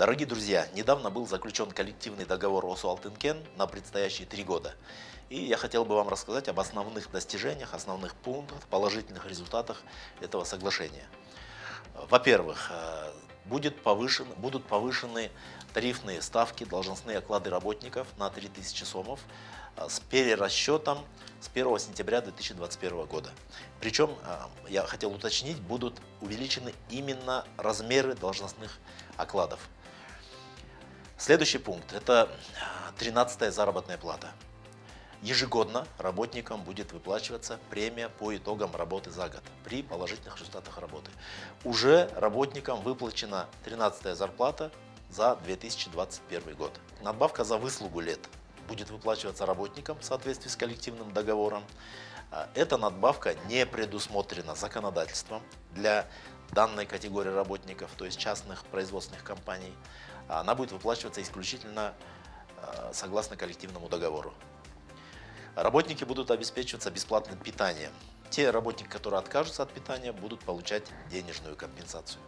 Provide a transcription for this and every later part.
Дорогие друзья, недавно был заключен коллективный договор ОСУ-Алтынкен на предстоящие 3 года. И я хотел бы вам рассказать об основных достижениях, основных пунктах, положительных результатах этого соглашения. Во-первых, будут повышены тарифные ставки, должностные оклады работников на 3000 сомов с перерасчетом с 1 сентября 2021 года. Причем, я хотел уточнить, будут увеличены именно размеры должностных окладов. Следующий пункт – это 13-я заработная плата. Ежегодно работникам будет выплачиваться премия по итогам работы за год при положительных результатах работы. Уже работникам выплачена 13-я зарплата за 2021 год. Надбавка за выслугу лет будет выплачиваться работникам в соответствии с коллективным договором. Эта надбавка не предусмотрена законодательством для данной категории работников, то есть частных производственных компаний. Она будет выплачиваться исключительно согласно коллективному договору. Работники будут обеспечиваться бесплатным питанием. Те работники, которые откажутся от питания, будут получать денежную компенсацию.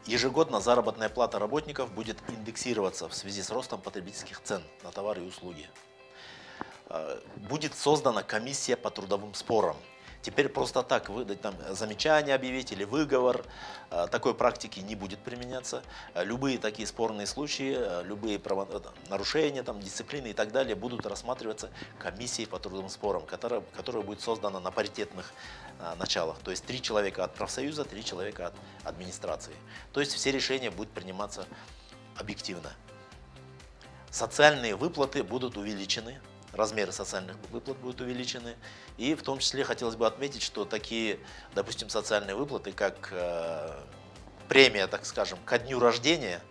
Ежегодно заработная плата работников будет индексироваться в связи с ростом потребительских цен на товары и услуги. Будет создана комиссия по трудовым спорам. Теперь просто так выдать там замечание, объявить или выговор, такой практики не будет применяться. Любые такие спорные случаи, любые нарушения, дисциплины и так далее будут рассматриваться комиссией по трудовым спорам, которая будет создана на паритетных началах. То есть 3 человека от профсоюза, 3 человека от администрации. То есть все решения будут приниматься объективно. Социальные выплаты будут увеличены. Размеры социальных выплат будут увеличены. И в том числе хотелось бы отметить, что такие, допустим, социальные выплаты, как премия, так скажем, ко дню рождения,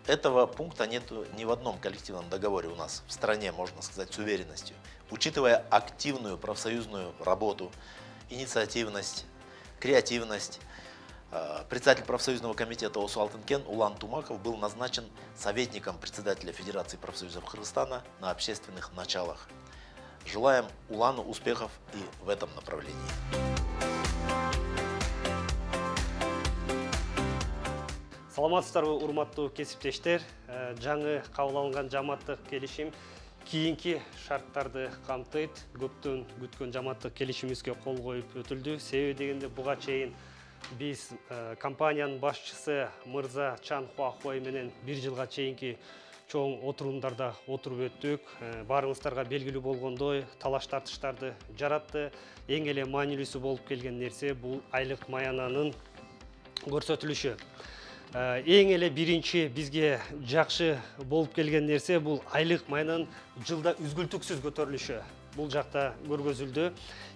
этого пункта нет ни в одном коллективном договоре у нас в стране, можно сказать, с уверенностью. Учитывая активную профсоюзную работу, инициативность, креативность, председатель профсоюзного комитета ОСУ-Алтынкен Улан Тумаков был назначен советником председателя Федерации профсоюзов Кыргызстана на общественных началах. Желаем Улану успехов и в этом направлении. Саламатсыздарбы, урматтуу кесиптештер. Жаңы кабыл алынган жамааттык келишим кийинки шарттарды камтыйт. Көптөн күткөн жамааттык келишимибизге кол коюп өтүлдү. Себеби дегенде буга чейин biz компаниянын башчысы Мырза Чан Хуахуай менен 1 жылга чейинки чоң отурумдарда отуруп өттүк. Баарыңыздарга белгилүү болгондой, талаш тартыштарды жаратты. Эң эле маанилүүсү болуп келген нерсе бул айлык маянанын көрсөтүлүшү. Эң эле биринчи бизге жакшы болуп келген нерсе бул айлык маянанын жылда үзгүлтүксүз көтөрүлүшү. Бул жакта көргөзүлдү.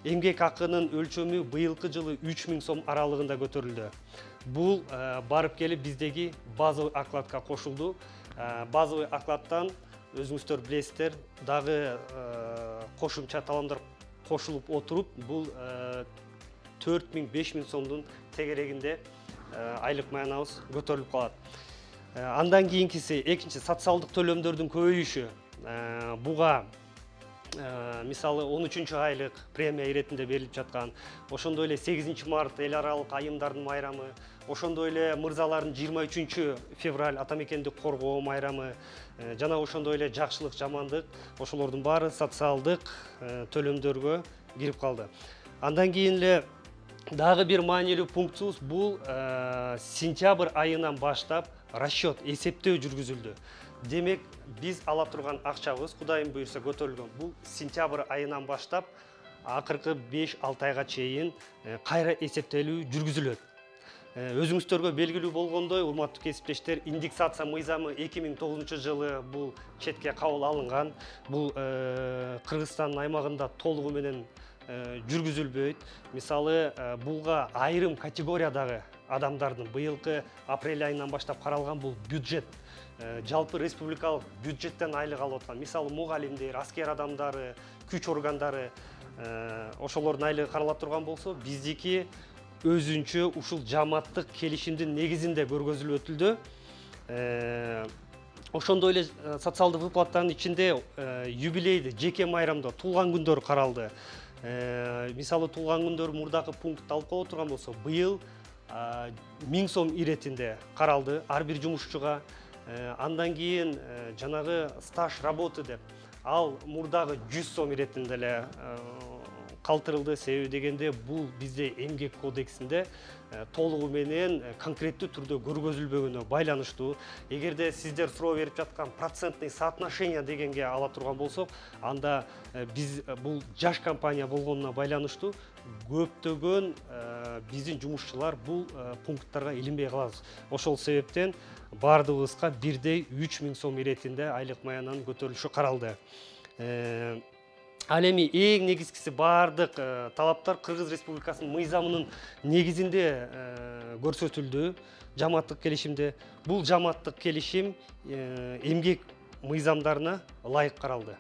Эмгек акынын өлчөмү быйылкы жылы 3000 сом аралыгында көтөрүлдү. Бул барып келип биздеги базовый окладка кошулду. Базовый окладтан өзүңүздөр билесиздер, дагы кошумча таламдар кошулуп отуруп, бул 4000-5000 сомдун тегерегинде айлык маянабыз көтөрүлүп калат. Андан кийинкиси экинчи социалдык төлөмдөрдүн көбөйүшү. Буга мисалы 13 айлык премия иретинде берилип жаткан, ошондой эле 8 март эл аралык айымдардын майрамы, ошондой эле мырзалардын 23 февраль ата мекенди коргоо майрамы, жана ошондой эле жакшылык, жамандык, ошолордун баары социалдык төлөмдөргө кирип калды. Андан кийин эле дагы бир маанилүү пунктубуз бул сентябрь айынан баштап расчет, эсептөө жүргүзүлдү. Демек, biz ала турган акчабыз Кудайым буйрса көтөрүлгөн. Бул сентябрь айынан баштап акыркы 5-6 айга чейин кайра эсептелүү жүргүзүлөт. Өзүңүздөргө белгилүү болгондой, урматтуу кесиптештер, индексация мыйзамы 2009 жылы бул четке кабыл алынган. Бул Кыргызстандын аймагында толугу менен жүргүзүлбөйт. Мисалы, буга айрым категориядагы адамдардын быйылкы апрель айынан баштап каралган бул бюджет, жалпы республикалык бюджеттен айлык алып аткан, мисалы мугалимдер, аскер адамдары, күч органдары, ошолордун айлыгы карала турган болсо, биздики өзүнчө ушул жамааттык келишимдин негизинде көргөзүлүп өтүлдү. Ошондой эле социалдык выплаттардын ичинде юбилейди, жеке майрамда туулган күндөр каралды. Мисалы туулган күндөр мурдакы пункт алып кала турган болсо, быйыл 1000 сом иретинде каралды ар бир жумушчуга. Андан кийин жанагы стаж работы деп ал мурдагы 100 сом иретинде эле калтырылды. Себеби дегенде бул бизде эмгек кодексинде толугу менен конкреттүү түрдө көргөзүлбөгөнүнө байланыштуу. Эгерде сиздер суроо берип жаткан процентный соотношение дегенге ала турган болсок, анда биз бул жаш компания болгонуна байланыштуу көптөгөн биздин жумушчулар бул пункттарга илинбей калабыз. Ошол себептен бардыгыбызга бирдей 3000 сом иретинде айлык маянанын көтөрүлүшү каралды. Ал эми эң негизгиси бардык талаптар Кыргыз Республикасынын мыйзамынын негизинде көрсөтүлдү жамааттык келишимде. Бул жамааттык келишим эмгек мыйзамдарына ылайык каралды.